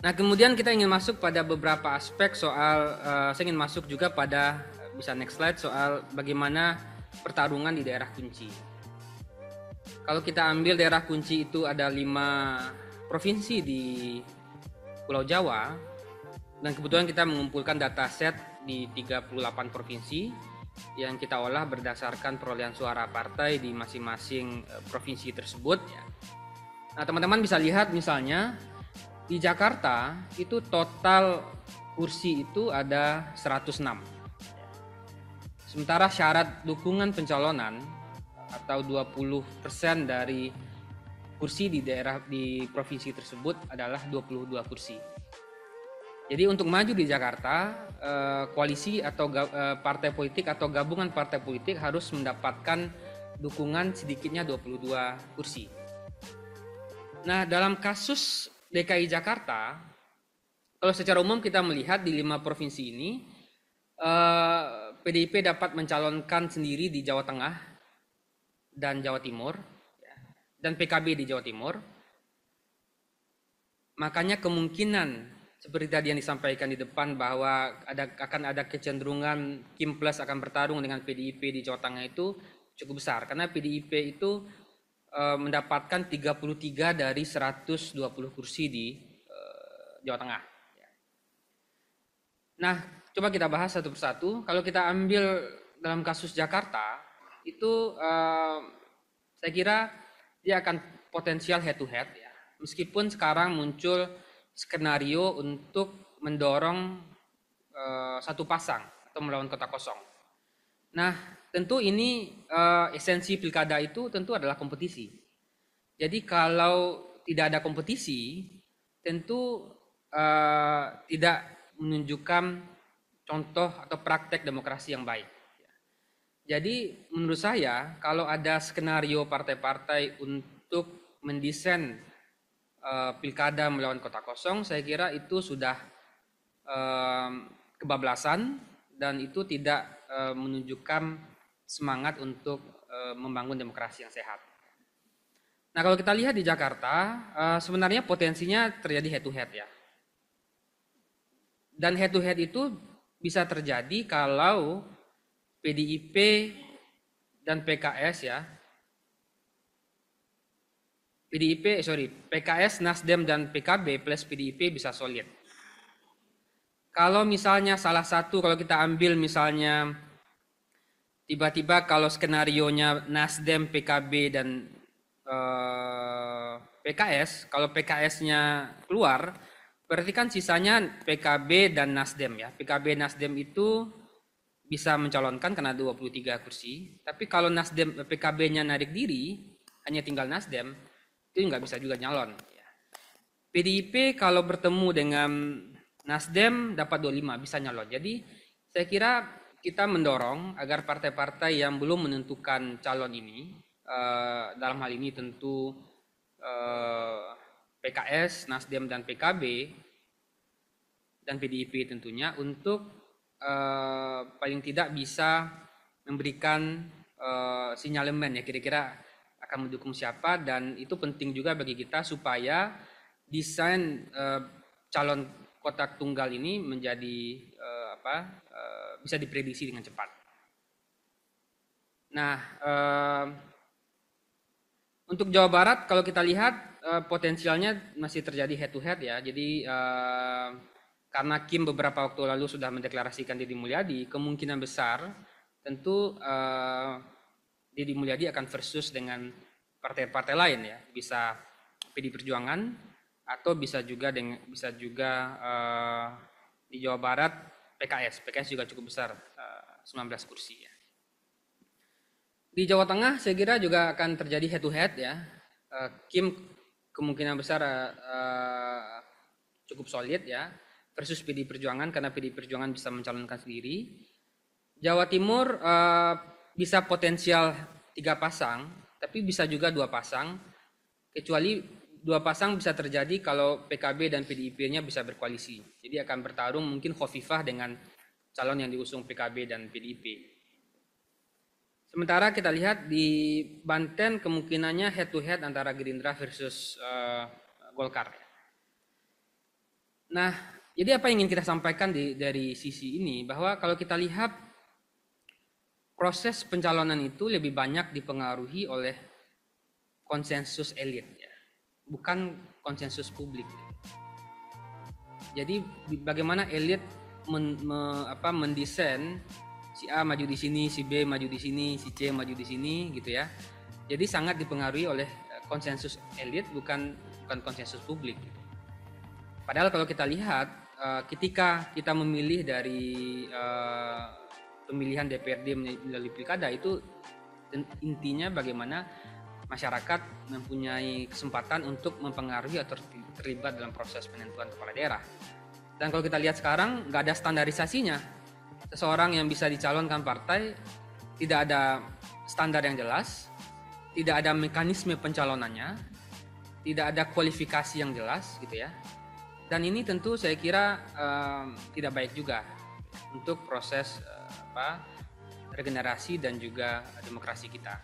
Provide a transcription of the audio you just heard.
Nah, kemudian kita ingin masuk pada beberapa aspek soal, saya ingin masuk juga pada, bisa next slide, soal bagaimana pertarungan di daerah kunci. Kalau kita ambil daerah kunci itu ada 5 provinsi di Pulau Jawa, dan kebetulan kita mengumpulkan dataset di 38 provinsi yang kita olah berdasarkan perolehan suara partai di masing-masing provinsi tersebut. Nah, teman-teman bisa lihat misalnya di Jakarta itu total kursi itu ada 106. Sementara syarat dukungan pencalonan atau 20% dari kursi di provinsi tersebut adalah 22 kursi. Jadi untuk maju di Jakarta, koalisi atau partai politik atau gabungan partai politik harus mendapatkan dukungan sedikitnya 22 kursi. Nah, dalam kasus DKI Jakarta, kalau secara umum kita melihat di 5 provinsi ini, PDIP dapat mencalonkan sendiri di Jawa Tengah dan Jawa Timur, dan PKB di Jawa Timur. Makanya kemungkinan seperti tadi yang disampaikan di depan bahwa akan ada kecenderungan Kim Plus akan bertarung dengan PDIP di Jawa Tengah itu cukup besar, karena PDIP itu mendapatkan 33 dari 120 kursi di Jawa Tengah. Nah, coba kita bahas satu persatu. Kalau kita ambil dalam kasus Jakarta, itu saya kira dia akan potensial head to head ya. Meskipun sekarang muncul skenario untuk mendorong satu pasang atau melawan kota kosong. Nah, tentu ini esensi pilkada itu tentu adalah kompetisi. Jadi kalau tidak ada kompetisi, tentu tidak menunjukkan contoh atau praktek demokrasi yang baik. Jadi menurut saya kalau ada skenario partai-partai untuk mendesain pilkada melawan kota kosong, saya kira itu sudah kebablasan dan itu tidak menunjukkan semangat untuk membangun demokrasi yang sehat. Nah, kalau kita lihat di Jakarta, sebenarnya potensinya terjadi head to head ya. Dan head to head itu bisa terjadi kalau PDIP dan PKS ya. PKS, Nasdem dan PKB plus PDIP bisa solid. Kalau misalnya salah satu, kalau kita ambil misalnya tiba-tiba kalau skenarionya Nasdem, PKB dan PKS, kalau PKS-nya keluar, berarti kan sisanya PKB dan Nasdem ya. PKB Nasdem itu bisa mencalonkan karena 23 kursi. Tapi kalau Nasdem PKB-nya narik diri, hanya tinggal Nasdem, itu nggak bisa juga nyalon. PDIP kalau bertemu dengan Nasdem dapat 25, bisa nyalon. Jadi saya kira kita mendorong agar partai-partai yang belum menentukan calon ini, dalam hal ini tentu PKS, Nasdem dan PKB dan PDIP tentunya, untuk paling tidak bisa memberikan sinyalemen ya, kira-kira akan mendukung siapa. Dan itu penting juga bagi kita supaya desain calon kotak tunggal ini menjadi bisa diprediksi dengan cepat. Nah, untuk Jawa Barat kalau kita lihat potensialnya masih terjadi head to head ya. Jadi karena Kim beberapa waktu lalu sudah mendeklarasikan Deddy Mulyadi, kemungkinan besar tentu Deddy Mulyadi akan versus dengan partai-partai lain ya. Bisa PD Perjuangan atau bisa juga di Jawa Barat PKS juga cukup besar, 19 kursi ya. Di Jawa Tengah saya kira juga akan terjadi head to head ya. Kim kemungkinan besar cukup solid ya versus PD Perjuangan, karena PD Perjuangan bisa mencalonkan sendiri. Jawa Timur bisa potensial 3 pasang, tapi bisa juga 2 pasang. Kecuali 2 pasang bisa terjadi kalau PKB dan PDIP-nya bisa berkoalisi. Jadi akan bertarung mungkin Khofifah dengan calon yang diusung PKB dan PDIP. Sementara kita lihat di Banten kemungkinannya head to head antara Gerindra versus Golkar. Nah, jadi apa yang ingin kita sampaikan dari sisi ini, bahwa kalau kita lihat proses pencalonan itu lebih banyak dipengaruhi oleh konsensus elit, ya, bukan konsensus publik. Jadi bagaimana elit mendesain si A maju di sini, si B maju di sini, si C maju di sini, gitu ya. Jadi sangat dipengaruhi oleh konsensus elit, bukan konsensus publik. Gitu. Padahal kalau kita lihat, ketika kita memilih dari pemilihan DPRD melalui pilkada, itu intinya bagaimana masyarakat mempunyai kesempatan untuk mempengaruhi atau terlibat dalam proses penentuan kepala daerah. Dan kalau kita lihat sekarang, nggak ada standarisasinya. Seseorang yang bisa dicalonkan partai tidak ada standar yang jelas, tidak ada mekanisme pencalonannya, tidak ada kualifikasi yang jelas, gitu ya. Dan ini tentu saya kira tidak baik juga untuk proses regenerasi dan juga demokrasi kita.